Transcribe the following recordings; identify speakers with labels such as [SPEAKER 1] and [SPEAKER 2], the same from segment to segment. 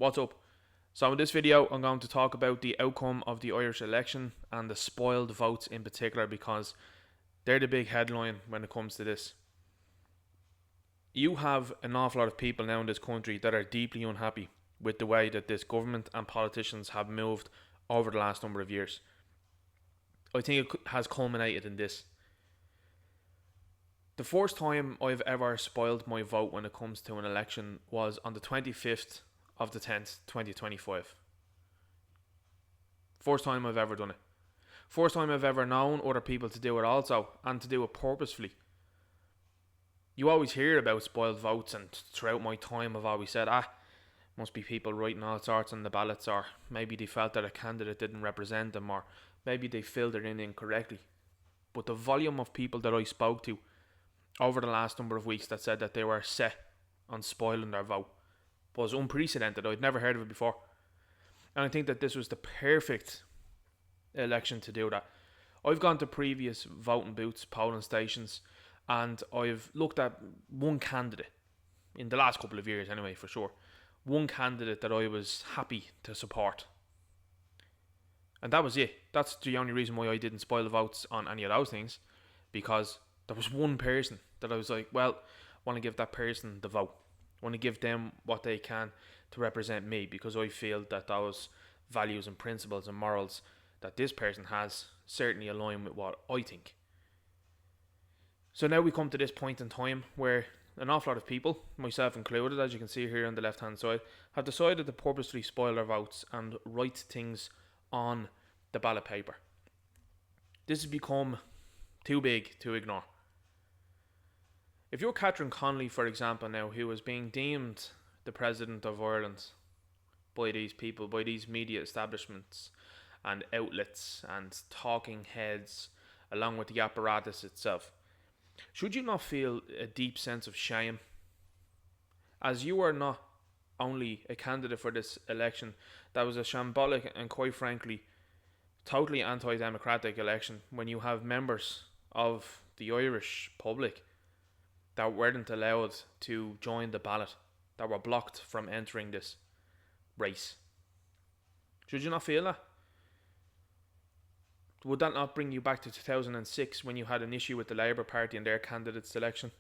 [SPEAKER 1] What's up? So in this video I'm going to talk about the outcome of the Irish election and the spoiled votes in particular, because they're the big headline when it comes to this. You have an awful lot of people now in this country that are deeply unhappy with the way that this government and politicians have moved over the last number of years. I think it has culminated in this. The first time I've ever spoiled my vote when it comes to an election was on the 25th of the 10th, 2025. First time I've ever done it. First time I've ever known other people to do it also, and to do it purposefully. You always hear about spoiled votes, and throughout my time I've always said, must be people writing all sorts on the ballots, or maybe they felt that a candidate didn't represent them, or maybe they filled it in incorrectly. But the volume of people that I spoke to over the last number of weeks that said that they were set on spoiling their vote was unprecedented. I'd never heard of it before. And I think that this was the perfect election to do that. I've gone to previous voting booths, polling stations, and I've looked at one candidate, in the last couple of years anyway, for sure, one candidate that I was happy to support. And that was it. That's the only reason why I didn't spoil the votes on any of those things, because there was one person that I was like, well, I want to give that person the vote. I want to give them what they can to represent me, because I feel that those values and principles and morals that this person has certainly align with what I think. So now we come to this point in time where an awful lot of people, myself included, as you can see here on the left hand side, have decided to purposely spoil their votes and write things on the ballot paper. This has become too big to ignore. If you're Catherine Connolly, for example, now, who is being deemed the President of Ireland by these people, by these media establishments and outlets and talking heads, along with the apparatus itself, should you not feel a deep sense of shame? As you are not only a candidate for this election that was a shambolic and, quite frankly, totally anti-democratic election, when you have members of the Irish public that weren't allowed to join the ballot, that were blocked from entering this race. Should you not feel that? Would that not bring you back to 2006, when you had an issue with the Labour Party and their candidate selection?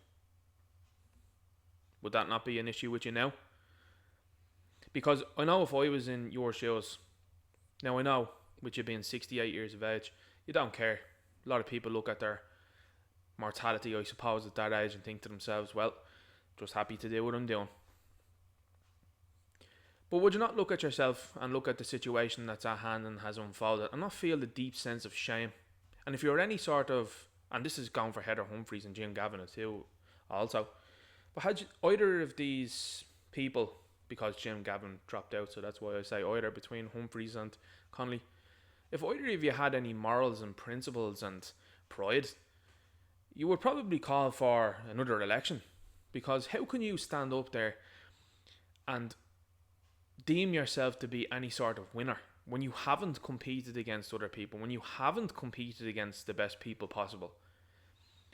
[SPEAKER 1] Would that not be an issue with you now? Because I know if I was in your shoes, now I know with you being 68 years of age, you don't care. A lot of people look at their mortality, I suppose, at that age and think to themselves, well, just happy to do what I'm doing. But would you not look at yourself and look at the situation that's at hand and has unfolded and not feel the deep sense of shame? And if you're any sort of, and this is going for Heather Humphreys and Jim Gavin too also, but had you, either of these people, because Jim Gavin dropped out, so that's why I say either, between Humphreys and Connolly, if either of you had any morals and principles and pride, you would probably call for another election. Because how can you stand up there and deem yourself to be any sort of winner when you haven't competed against other people, when you haven't competed against the best people possible,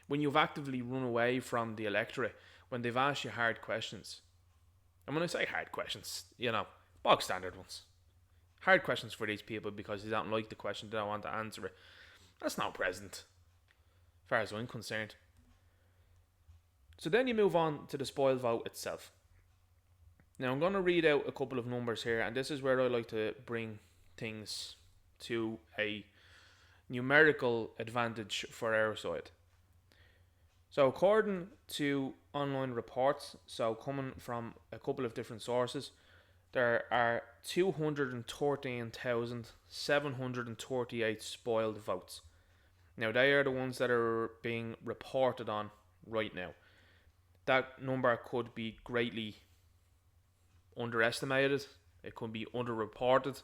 [SPEAKER 1] when you've actively run away from the electorate, when they've asked you hard questions? And when I say hard questions, bog standard ones. Hard questions for these people because they don't like the question, they don't want to answer it. That's not present, as far as I'm concerned. So then you move on to the spoiled vote itself. Now I'm going to read out a couple of numbers here, and this is where I like to bring things to a numerical advantage for our side. So according to online reports, so coming from a couple of different sources, there are 213,738 spoiled votes. Now they are the ones that are being reported on right now. That number could be greatly underestimated. It could be underreported.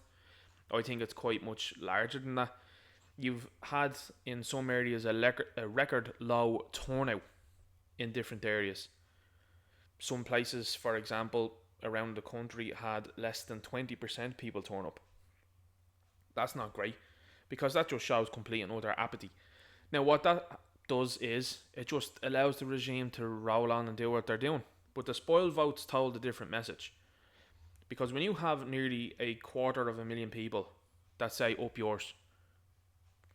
[SPEAKER 1] I think it's quite much larger than that. You've had in some areas a record low turnout in different areas. Some places, for example, around the country had less than 20% people turn up. That's not great, because that just shows complete and utter apathy. Now what that does is it just allows the regime to roll on and do what they're doing. But the spoiled votes told a different message. Because when you have nearly 250,000 people that say up yours,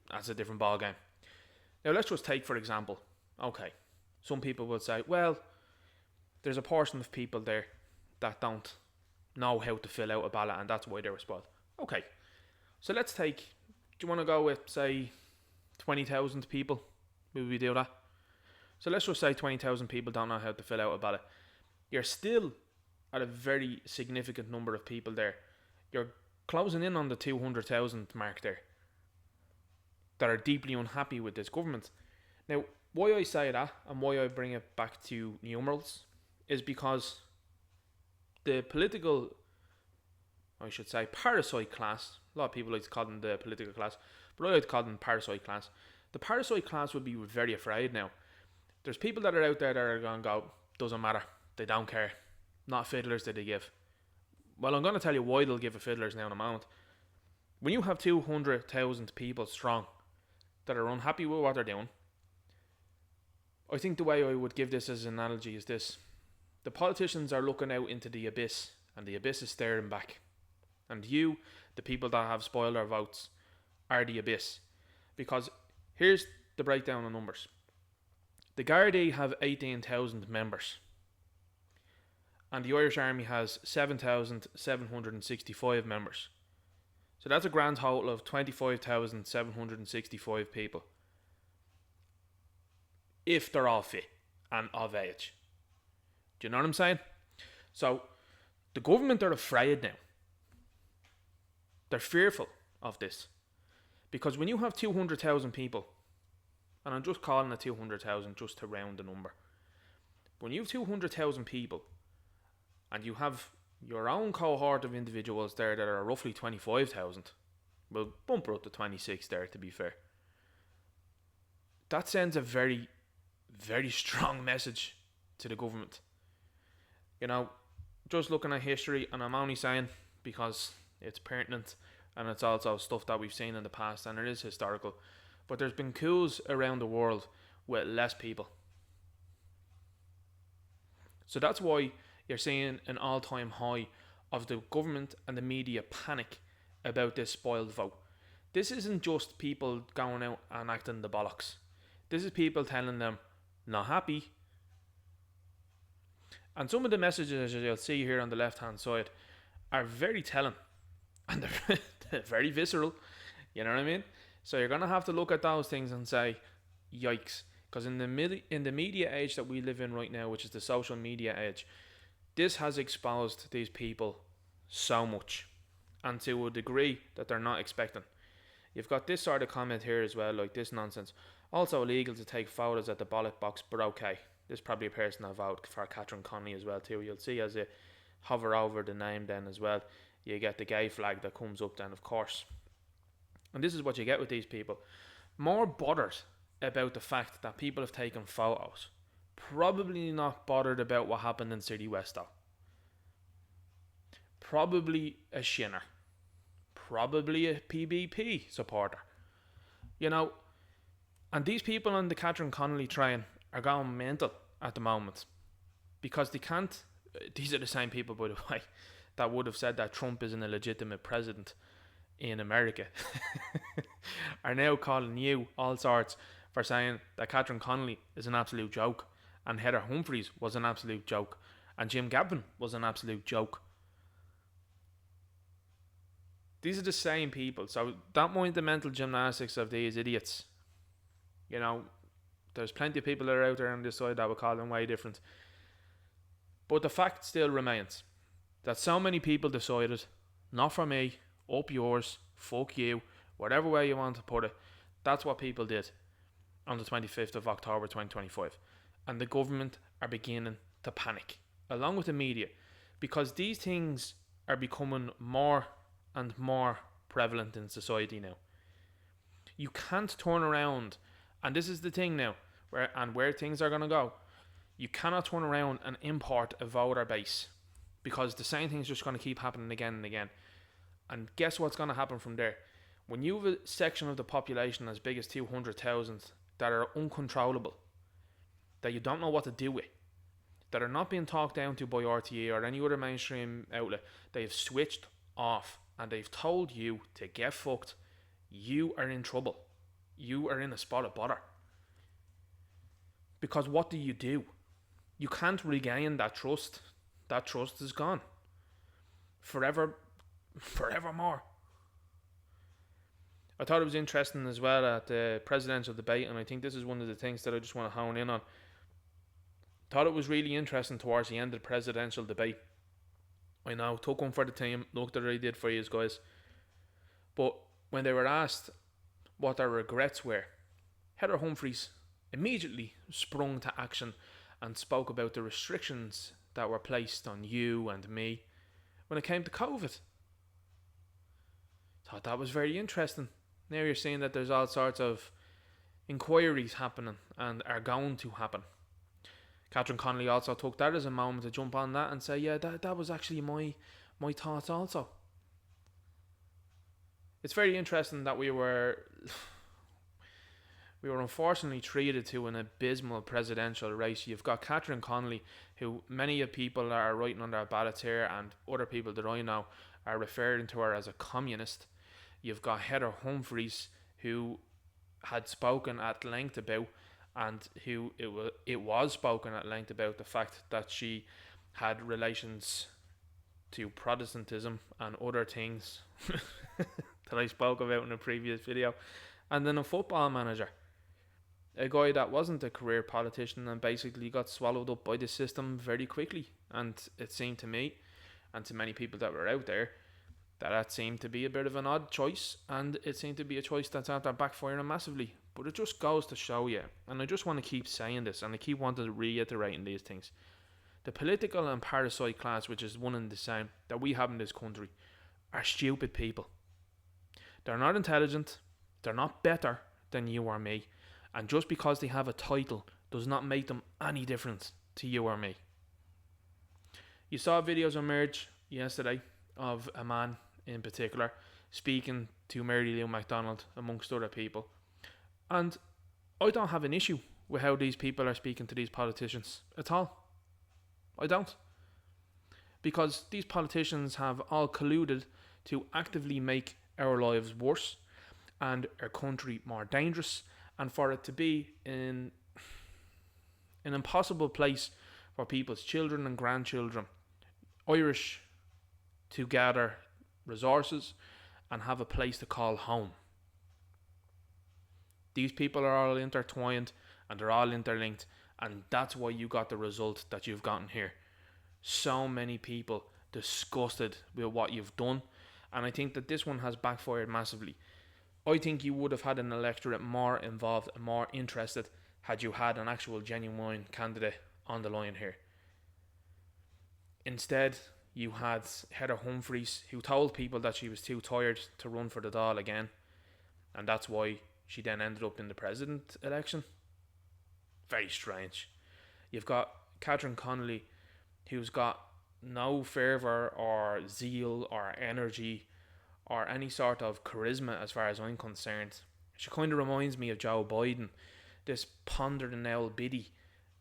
[SPEAKER 1] that's a different ballgame. Now let's just take, for example, okay, some people will say, well, there's a portion of people there that don't know how to fill out a ballot and that's why they were spoiled. Okay, so let's take, do you want to go with, say, 20,000 people? Maybe we do that. So let's just say 20,000 people don't know how to fill out a ballot. You're still at a very significant number of people there. You're closing in on the 200,000 mark there that are deeply unhappy with this government. Now, why I say that and why I bring it back to numerals is because the political, I should say, parasite class, a lot of people like to call them the political class, but I like to call them parasite class. The parasite class would be very afraid now. There's people that are out there that are going to go, doesn't matter, they don't care, not fiddlers did they give. Well, I'm going to tell you why they'll give a fiddlers now in a moment. When you have 200,000 people strong that are unhappy with what they're doing, I think the way I would give this as an analogy is this. The politicians are looking out into the abyss, and the abyss is staring back. And you, the people that have spoiled their votes, are the abyss. Because here's the breakdown of numbers. The Gardaí have 18,000 members. And the Irish Army has 7,765 members. So that's a grand total of 25,765 people. If they're all fit and of age. Do you know what I'm saying? So the government are afraid now. They're fearful of this. Because when you have 200,000 people, and I'm just calling it 200,000 just to round the number. When you have 200,000 people, and you have your own cohort of individuals there that are roughly 25,000, we'll bump her up to 26 there to be fair. That sends a very, very strong message to the government. You know, just looking at history, and I'm only saying because it's pertinent and it's also stuff that we've seen in the past and it is historical, but there's been coups around the world with less people. So that's why you're seeing an all-time high of the government and the media panic about this spoiled vote. This isn't just people going out and acting the bollocks. This is people telling them, not happy. And some of the messages you'll see here on the left-hand side are very telling. And they're very visceral. You know what I mean? So you're going to have to look at those things and say, yikes. Because in the media age that we live in right now, which is the social media age, this has exposed these people so much. And to a degree that they're not expecting. You've got this sort of comment here as well, like this nonsense. Also illegal to take photos at the ballot box, but okay. There's probably a person that voted for Catherine Connolly as well too. You'll see as you hover over the name then as well, you get the gay flag that comes up then, of course. And this is what you get with these people. More bothered about the fact that people have taken photos. Probably not bothered about what happened in City West though. Probably a shinner. Probably a PBP supporter. You know, and these people on the Catherine Connolly train are going mental at the moment. Because they can't, these are the same people, by the way, that would have said that Trump isn't a legitimate president in America, are now calling you all sorts for saying that Catherine Connolly is an absolute joke, and Heather Humphreys was an absolute joke, and Jim Gavin was an absolute joke. These are the same people, so don't mind the mental gymnastics of these idiots. You know, there's plenty of people that are out there on this side that would call them way different. But the fact still remains that so many people decided, not for me, up yours, fuck you, whatever way you want to put it, that's what people did on the 25th of October 2025. And the government are beginning to panic, along with the media, because these things are becoming more and more prevalent in society now. You can't turn around, and this is the thing now, where things are going to go. You cannot turn around and import a voter base, because the same thing's just going to keep happening again and again. And guess what's going to happen from there? When you have a section of the population as big as 200,000 that are uncontrollable, that you don't know what to do with, that are not being talked down to by RTE or any other mainstream outlet. They've switched off and they've told you to get fucked. You are in trouble. You are in a spot of bother. Because what do? You can't regain that trust. That trust is gone. Forevermore. I thought it was interesting as well at the presidential debate, and I think this is one of the things that I just want to hone in on. Thought it was really interesting towards the end of the presidential debate. I know, took one for the team, looked at what I did for you guys. But when they were asked what their regrets were, Heather Humphreys immediately sprung to action and spoke about the restrictions that were placed on you and me when it came to COVID. Thought that was very interesting. Now you're seeing that there's all sorts of inquiries happening and are going to happen. Catherine Connolly also took that as a moment to jump on that and say, yeah, that was actually my thoughts also. It's very interesting that we were unfortunately treated to an abysmal presidential race. You've got Catherine Connolly, who many of people are writing on their ballots here, and other people that I know are referring to her as a communist. You've got Heather Humphreys, who had spoken at length about, and who it was spoken at length about, the fact that she had relations to Protestantism and other things that I spoke about in a previous video. And then a football manager, a guy that wasn't a career politician and basically got swallowed up by the system very quickly. And it seemed to me, and to many people that were out there, that seemed to be a bit of an odd choice, and it seemed to be a choice that's out there backfiring massively. But it just goes to show you, and I just want to keep saying this, and I keep wanting to reiterating these things. The political and parasite class, which is one and the same, that we have in this country, are stupid people. They're not intelligent, they're not better than you or me, and just because they have a title does not make them any difference to you or me. You saw videos emerge yesterday of a man in particular speaking to Mary Lou MacDonald amongst other people, and I don't have an issue with how these people are speaking to these politicians at all. I don't, because these politicians have all colluded to actively make our lives worse and our country more dangerous, and for it to be in an impossible place for people's children and grandchildren, Irish, to gather resources and have a place to call home. These people are all intertwined and they're all interlinked, and that's why you got the result that you've gotten here. So many people disgusted with what you've done, and I think that this one has backfired massively. I think you would have had an electorate more involved and more interested had you had an actual genuine candidate on the line here. Instead, you had Heather Humphreys, who told people that she was too tired to run for the Dáil again, and that's why she then ended up in the president election. Very strange. You've got Catherine Connolly, who's got no fervour or zeal or energy or any sort of charisma as far as I'm concerned. She kind of reminds me of Joe Biden, this pondering old biddy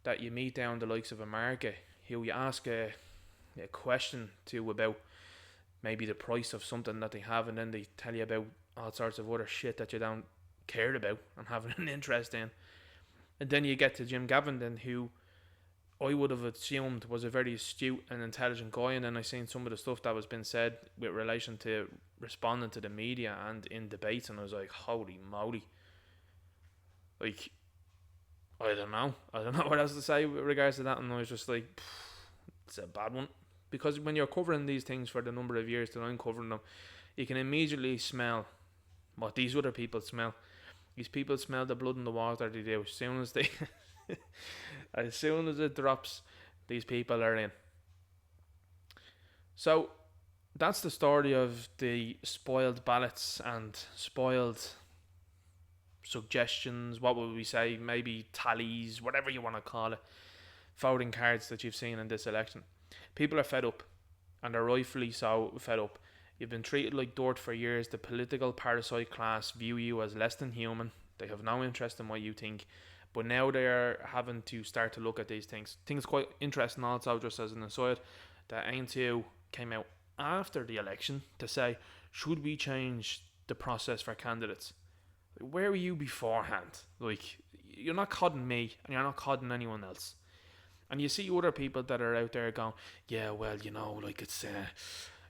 [SPEAKER 1] that you meet down the likes of America, who you ask a question to about maybe the price of something that they have, and then they tell you about all sorts of other shit that you don't care about and have an interest in. And then you get to Jim Gavin, who I would have assumed was a very astute and intelligent guy, and then I seen some of the stuff that was being said with relation to responding to the media and in debates, and I was like, holy moly. Like, I don't know what else to say with regards to that, and I was just like, it's a bad one. Because when you're covering these things for the number of years that I'm covering them, you can immediately smell what these other people smell. These people smell the blood in the water they do. As soon as it drops, these people are in. So that's the story of the spoiled ballots and spoiled suggestions. What would we say? Maybe tallies, whatever you want to call it. Voting cards that you've seen in this election. People are fed up, and they're rightfully so fed up. You've been treated like dirt for years. The political parasite class view you as less than human. They have no interest in what you think, But now they're having to start to look at these things. Things quite interesting also, just as an aside, that A&T came out after the election to say, should we change the process for candidates? Where were you beforehand? Like, you're not codding me and you're not codding anyone else. And you see other people that are out there going, yeah, well, like it's,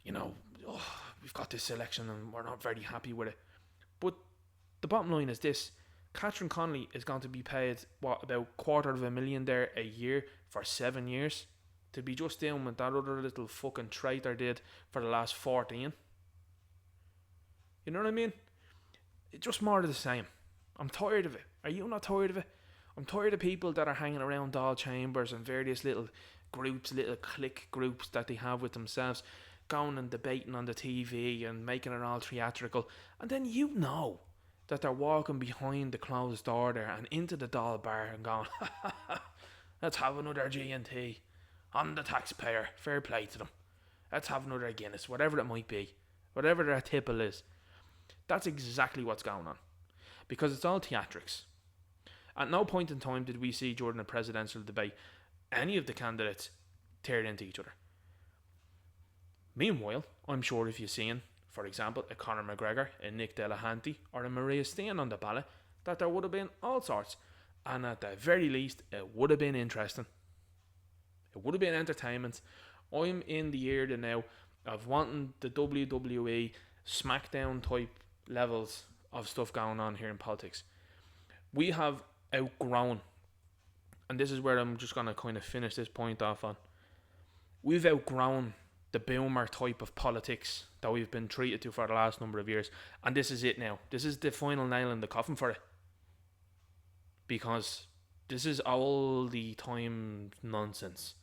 [SPEAKER 1] we've got this election and we're not very happy with it. But the bottom line is this: Catherine Connolly is going to be paid, about $250,000 there a year for 7 years to be just doing what that other little fucking traitor did for the last 14. You know what I mean? It's just more of the same. I'm tired of it. Are you not tired of it? I'm tired of people that are hanging around Dáil chambers and various little groups, little clique groups that they have with themselves, going and debating on the TV and making it all theatrical. And then that they're walking behind the closed door there and into the Dáil bar and going, let's have another G&T on the taxpayer. Fair play to them. Let's have another Guinness, whatever it might be, whatever their tipple is. That's exactly what's going on, because it's all theatrics. At no point in time did we see during a presidential debate any of the candidates tear into each other. Meanwhile, I'm sure if you've seen, for example, a Conor McGregor, a Nick Delahanty, or a Maria Steen on the ballot, that there would have been all sorts. And at the very least, it would have been interesting. It would have been entertainment. I'm in the era now of wanting the WWE SmackDown type levels of stuff going on here in politics. We have outgrown, and this is where I'm just going to kind of finish this point off on. We've outgrown the boomer type of politics that we've been treated to for the last number of years, and this is it now. This is the final nail in the coffin for it, because this is all the time nonsense.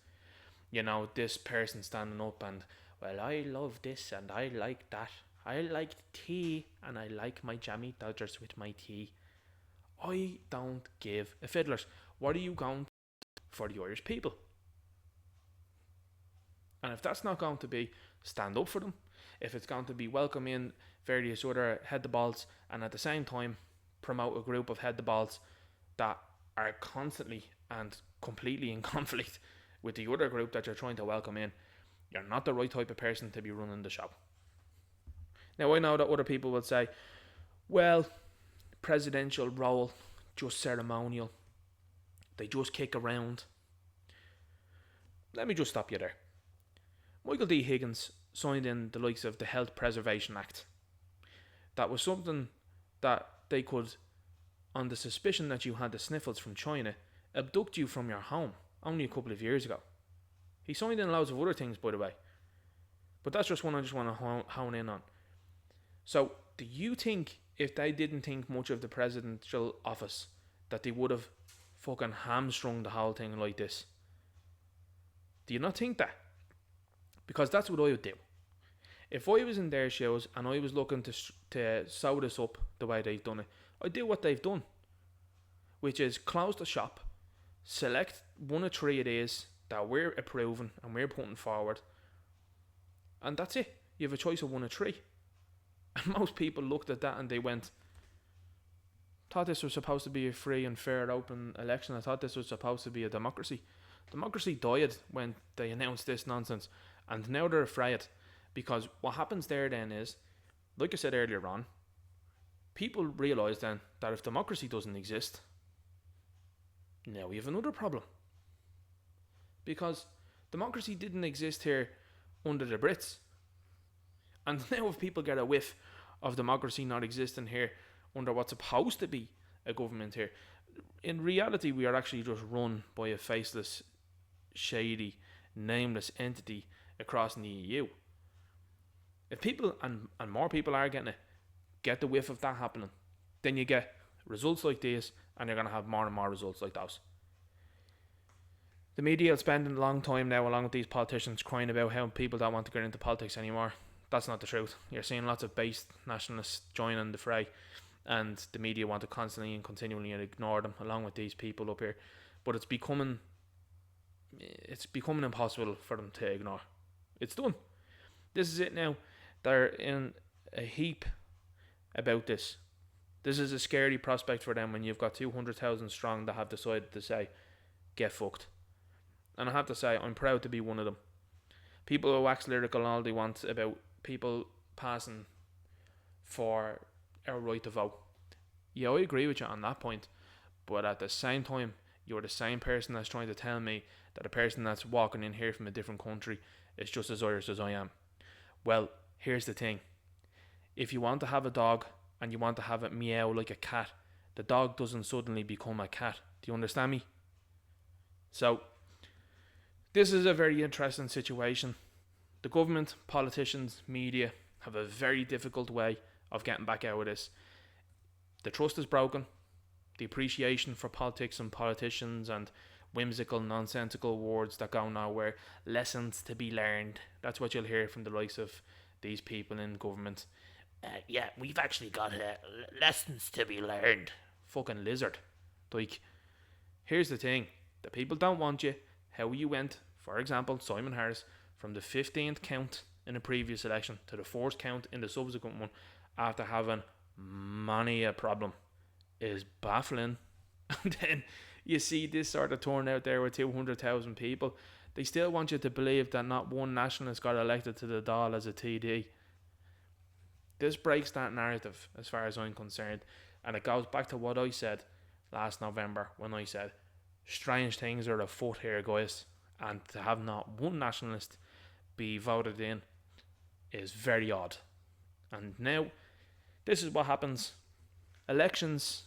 [SPEAKER 1] This person standing up and, well, I love this and I like that. I like tea and I like my jammy Dodgers with my tea. I don't give a fiddler's. What are you going to do for the Irish people? And if that's not going to be stand up for them, if it's going to be welcome in various other head the balls and at the same time promote a group of head the balls that are constantly and completely in conflict with the other group that you're trying to welcome in, you're not the right type of person to be running the show. Now, I know that other people would say, well, presidential role, just ceremonial. They just kick around. Let me just stop you there. Michael D. Higgins signed in the likes of the Health Preservation Act. That was something that they could, on the suspicion that you had the sniffles from China, abduct you from your home only a couple of years ago. He signed in loads of other things, by the way. But that's just one I just want to hone in on. So, do you think if they didn't think much of the presidential office that they would have fucking hamstrung the whole thing like this? Do you not think that? Because that's what I would do. If I was in their shoes and I was looking to sew this up the way they've done it, I'd do what they've done, which is close the shop, select one of three of these that we're approving and we're putting forward, and that's it. You have a choice of one of three. And most people looked at that and they went, thought this was supposed to be a free and fair open election. I thought this was supposed to be a democracy. Democracy died when they announced this nonsense, and now they're afraid, because what happens there then is, like I said earlier on, people realise then that if democracy doesn't exist, now we have another problem. Because democracy didn't exist here under the Brits. And now if people get a whiff of democracy not existing here under what's supposed to be a government here, in reality we are actually just run by a faceless, shady, nameless entity across in the EU. If people, and more people are getting it, get the whiff of that happening, then you get results like this, and you're going to have more and more results like those. The media will spend a long time now along with these politicians crying about how people don't want to get into politics anymore. That's not the truth. You're seeing lots of base nationalists joining the fray, and the media want to constantly and continually ignore them along with these people up here. But it's becoming impossible for them to ignore. It's done. This is it now. They're in a heap about this. This is a scary prospect for them when you've got 200,000 strong that have decided to say, get fucked. And I have to say, I'm proud to be one of them. People will wax lyrical all they want about people passing for our right to vote. Yeah, I agree with you on that point. But at the same time, you're the same person that's trying to tell me that a person that's walking in here from a different country is just as Irish as I am. Well, here's the thing. If you want to have a dog and you want to have it meow like a cat, the dog doesn't suddenly become a cat. Do you understand me? So, this is a very interesting situation. The government, politicians, media have a very difficult way of getting back out of this. The trust is broken. The appreciation for politics and politicians and whimsical, nonsensical words that go nowhere. Lessons to be learned. That's what you'll hear from the likes of these people in government. Yeah, we've actually got lessons to be learned. Fucking lizard. Like, here's the thing. The people don't want you. How you went, for example, Simon Harris, from the 15th count in the previous election to the 4th count in the subsequent one after having many a problem is baffling. And then you see this sort of turnout there with 200,000 people. They still want you to believe that not one nationalist got elected to the Dáil as a TD. This breaks that narrative as far as I'm concerned. And it goes back to what I said last November when I said, strange things are afoot here, guys. And to have not one nationalist be voted in is very odd. And now, this is what happens. Elections,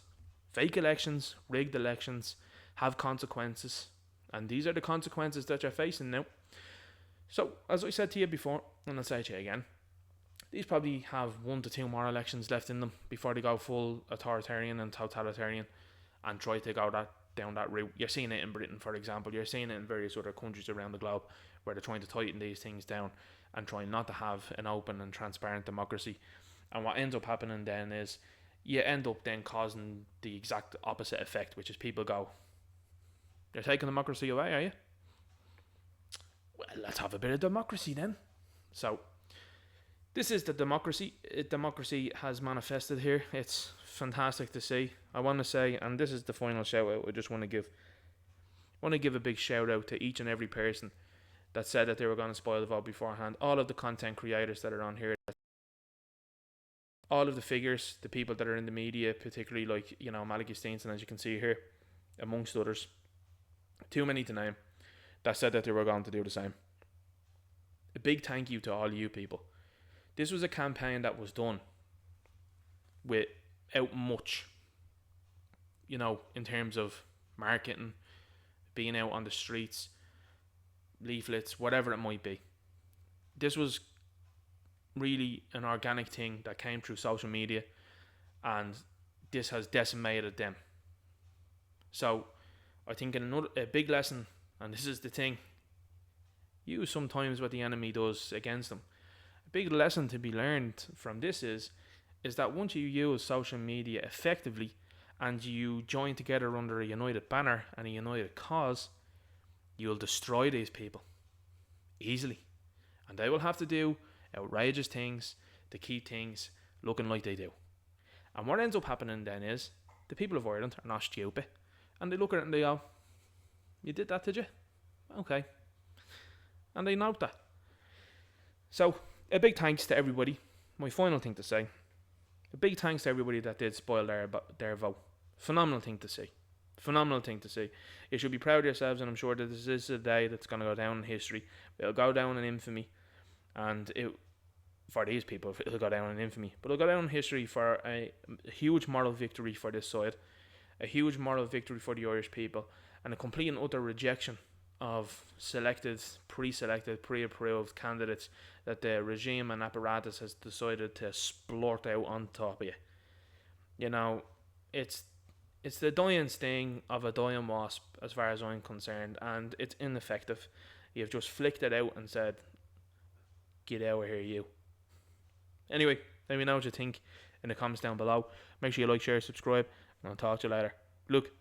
[SPEAKER 1] fake elections, rigged elections have consequences. And these are the consequences that you're facing now. So, as I said to you before, and I'll say to you again, these probably have 1 to 2 more elections left in them before they go full authoritarian and totalitarian and try to go down that route. You're seeing it in Britain, for example. You're seeing it in various other countries around the globe where they're trying to tighten these things down and trying not to have an open and transparent democracy. And what ends up happening then is you end up then causing the exact opposite effect, which is people go, you're taking democracy away, are you? Well, let's have a bit of democracy then. So, this is the democracy. Democracy has manifested here. It's fantastic to see. I want to say, and this is the final shout out, I just want to give a big shout out to each and every person that said that they were going to spoil the vote beforehand. All of the content creators that are on here, all of the figures, the people that are in the media, particularly like, Malachy Steenson, as you can see here, amongst others, too many to name, that said that they were going to do the same. A big thank you to all you people. This was a campaign that was done without much, in terms of marketing, being out on the streets, leaflets, whatever it might be. This was really an organic thing that came through social media, and this has decimated them. So I think a big lesson, and this is the thing, use sometimes what the enemy does against them. A big lesson to be learned from this is that once you use social media effectively and you join together under a united banner and a united cause, you'll destroy these people easily, and they will have to do outrageous things to keep things looking like they do. And what ends up happening then is the people of Ireland are not stupid, and they look at it and they go, you did that, did you? Okay. And they note that. So a big thanks to everybody. My final thing to say, a big thanks to everybody that did spoil their vote. Phenomenal thing to see. Phenomenal thing to see. You should be proud of yourselves, and I'm sure that this is a day that's going to go down in history. It'll go down in infamy, and for these people, it'll go down in infamy. But it'll go down in history for a huge moral victory for this side, a huge moral victory for the Irish people, and a complete and utter rejection of selected, pre-selected, pre-approved candidates that the regime and apparatus has decided to splurt out on top of you. It's the dying sting of a dying wasp as far as I'm concerned, and it's ineffective. You've just flicked it out and said, get out of here, you. Anyway, let me know what you think in the comments down below. Make sure you like, share, subscribe, and I'll talk to you later. Look,